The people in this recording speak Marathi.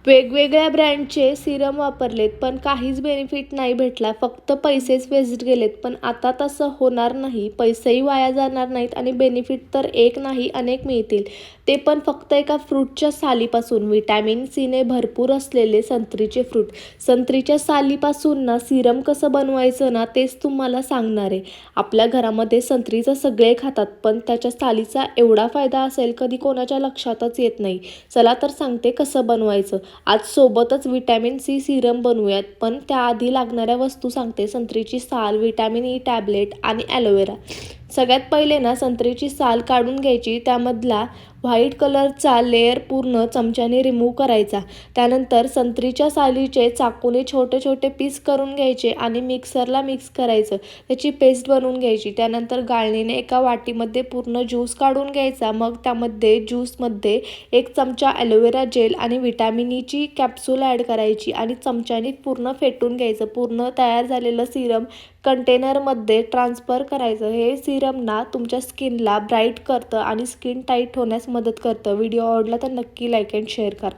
वेगवेगळ्या ब्रँडचे सिरम वापरलेत पण काहीच बेनिफिट नाही भेटला. फक्त पैसेच वेस्ट गेलेत. पण आता तसं होणार नाही. पैसेही वाया जाणार नाहीत आणि बेनिफिट तर एक नाही अनेक मिळतील. ते पण फक्त एका फ्रूटच्या सालीपासून. व्हिटॅमिन सीने भरपूर असलेले संत्रीचे फ्रूट. संत्रीच्या सालीपासून ना सिरम कसं बनवायचं ना तेच तुम्हाला सांगणार आहे. आपल्या घरामध्ये संत्रीचं सगळे खातात पण त्याच्या सालीचा एवढा फायदा असेल कधी कोणाच्या लक्षातच येत नाही. चला तर सांगते कसं बनवायचं. आज सोबतच व्हिटॅमिन सी सिरम बनवूयात. पण त्याआधी लागणाऱ्या वस्तू सांगते. संत्रीची साल, व्हिटॅमिन ई टॅबलेट आणि ॲलोवेरा. सगळ्यात पहिले ना संत्रीची साल काढून घ्यायची. त्यामधला व्हाईट कलरचा लेयर पूर्ण चमच्याने रिमूव्ह करायचा. त्यानंतर संत्रीच्या सालीचे चाकूने छोटे छोटे पीस करून घ्यायचे आणि मिक्सरला मिक्स करायचं. त्याची पेस्ट बनवून घ्यायची. त्यानंतर गाळणीने एका वाटीमध्ये पूर्ण ज्यूस काढून घ्यायचा. मग त्यामध्ये ज्यूसमध्ये 1 चमचा ॲलोवेरा जेल आणि व्हिटॅमिन ईची कॅप्सूल ॲड करायची आणि चमच्याने पूर्ण फेटून घ्यायचं. पूर्ण तयार झालेलं सिरम कंटेनरमध्ये ट्रान्सफर करायचं. हे सिरम ना तुमच्या स्किनला ब्राईट करतं आणि स्किन टाईट होण्यास मदत करतं. व्हिडिओ आवडला तर नक्की लाईक अँड शेअर करा.